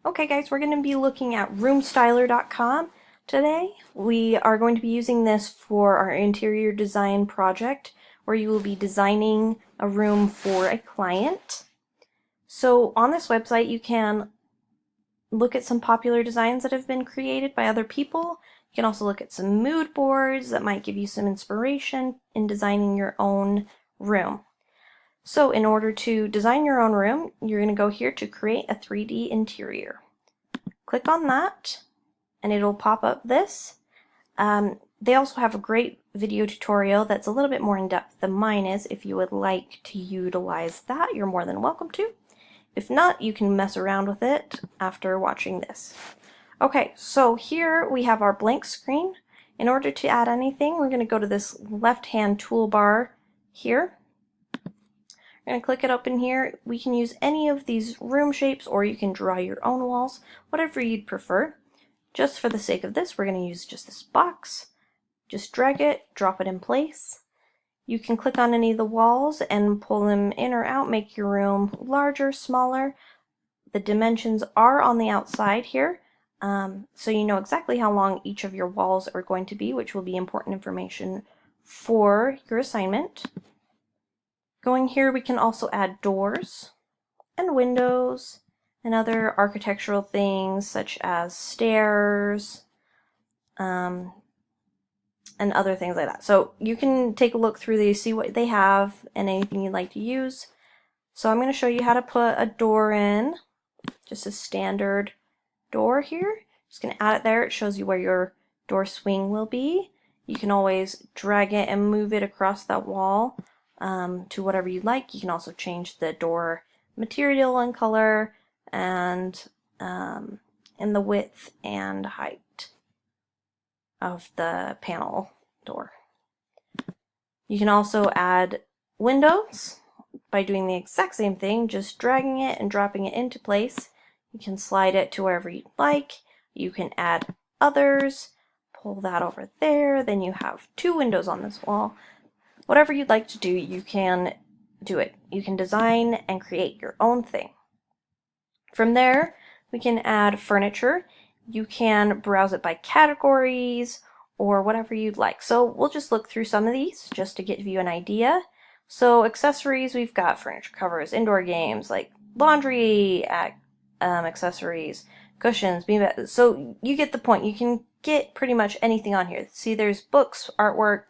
Okay guys, we're going to be looking at Roomstyler.com today. We are going to be using this for our interior design project where you will be designing a room for a client. So on this website you can look at some popular designs that have been created by other people. You can also look at some mood boards that might give you some inspiration in designing your own room. So in order to design your own room, you're going to go here to create a 3D interior. Click on that and it'll pop up this. They also have a great video tutorial that's a little bit more in depth than mine is. If you would like to utilize that, you're more than welcome to. If not, you can mess around with it after watching this. Okay, so here we have our blank screen. In order to add anything, we're going to go to this left-hand toolbar here. We're going to click it up in here. We can use any of these room shapes, or you can draw your own walls, whatever you'd prefer. Just for the sake of this, we're going to use just this box. Just drag it, drop it in place. You can click on any of the walls and pull them in or out, make your room larger, smaller. The dimensions are on the outside here, so you know exactly how long each of your walls are going to be, which will be important information for your assignment. Going here, we can also add doors and windows and other architectural things such as stairs and other things like that. So you can take a look through these, see what they have and anything you'd like to use. So I'm going to show you how to put a door in, just a standard door here. Just going to add it there. It shows you where your door swing will be. You can always drag it and move it across that wall to whatever you like. You can also change the door material and color and the width and height of the panel door. You can also add windows by doing the exact same thing, just dragging it and dropping it into place. You can slide it to wherever you'd like. You can add others, pull that over there, then you have two windows on this wall. Whatever you'd like to do, you can do it. You can design and create your own thing. From there, we can add furniture. You can browse it by categories or whatever you'd like. So we'll just look through some of these just to give you an idea. So accessories, we've got furniture covers, indoor games like laundry accessories, cushions, beanbags. So you get the point. You can get pretty much anything on here. See, there's books, artwork,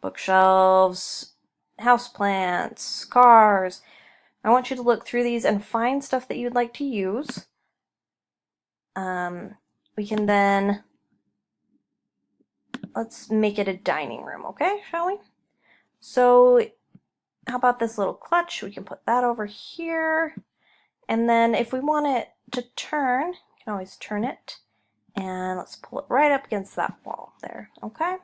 bookshelves, houseplants, cars. I want you to look through these and find stuff that you'd like to use. We can then, let's make it a dining room, okay, shall we? So how about this little clutch? We can put that over here. And then if we want it to turn, you can always turn it. And let's pull it right up against that wall there, okay?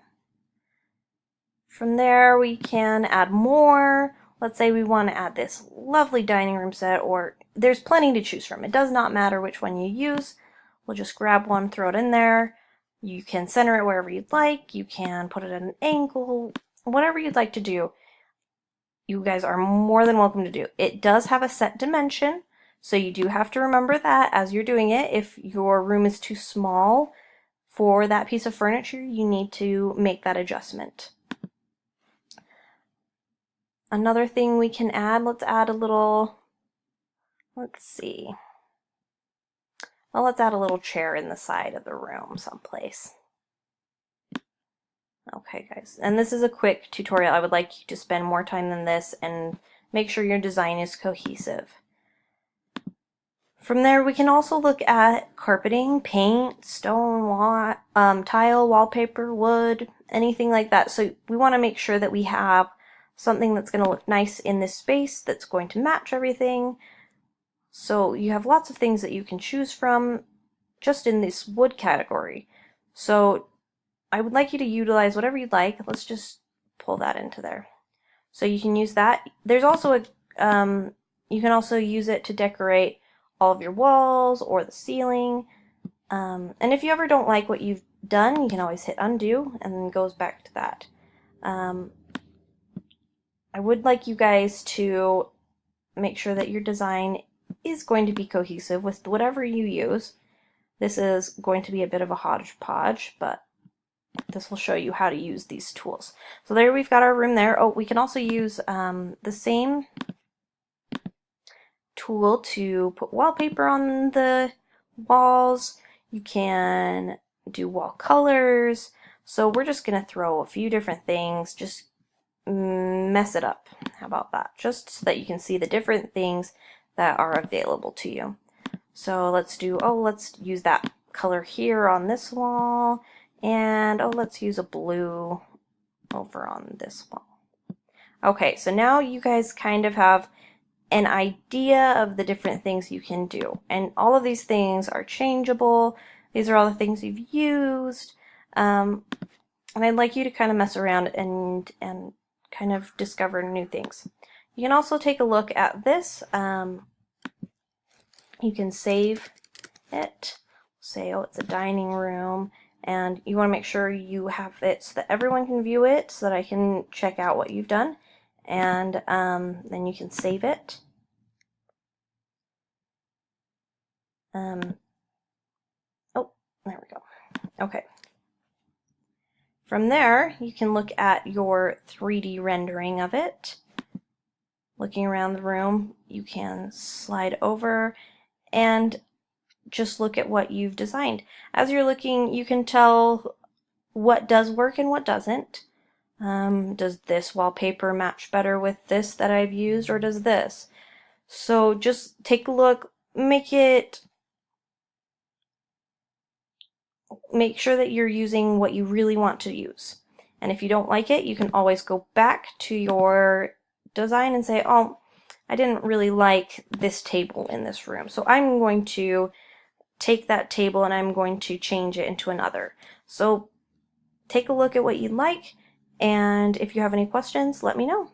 From there, we can add more. Let's say we want to add this lovely dining room set, or there's plenty to choose from. It does not matter which one you use. We'll just grab one, throw it in there. You can center it wherever you'd like. You can put it at an angle, whatever you'd like to do. You guys are more than welcome to do. It does have a set dimension, so you do have to remember that as you're doing it. If your room is too small for that piece of furniture, you need to make that adjustment. Another thing we can add, let's add a little, let's see. Well, let's add a little chair in the side of the room someplace. Okay, guys, and this is a quick tutorial. I would like you to spend more time than this and make sure your design is cohesive. From there, we can also look at carpeting, paint, stone, tile, wallpaper, wood, anything like that. So we want to make sure that we have something that's going to look nice in this space, that's going to match everything. So you have lots of things that you can choose from just in this wood category. So I would like you to utilize whatever you'd like. Let's just pull that into there. So you can use that. There's also you can also use it to decorate all of your walls or the ceiling. And if you ever don't like what you've done, you can always hit undo and then it goes back to that. I would like you guys to make sure that your design is going to be cohesive with whatever you use. This is going to be a bit of a hodgepodge, but this will show you how to use these tools. So there we've got our room there. Oh, we can also use the same tool to put wallpaper on the walls. You can do wall colors. So we're just going to throw a few different things, just mess it up. How about that? Just so that you can see the different things that are available to you. So let's use that color here on this wall, and let's use a blue over on this wall. Okay, so now you guys kind of have an idea of the different things you can do, and all of these things are changeable. These are all the things you've used, and I'd like you to kind of mess around and kind of discover new things. You can also take a look at this. You can save it, say, oh, it's a dining room, and you want to make sure you have it so that everyone can view it, so that I can check out what you've done, and then you can save it. Oh, there we go. Okay. From there, you can look at your 3D rendering of it. Looking around the room, you can slide over and just look at what you've designed. As you're looking, you can tell what does work and what doesn't. Does this wallpaper match better with this that I've used, or does this? So just take a look, make sure that you're using what you really want to use. And if you don't like it, you can always go back to your design and say, oh, I didn't really like this table in this room, so I'm going to take that table and I'm going to change it into another. So take a look at what you like, and if you have any questions, let me know.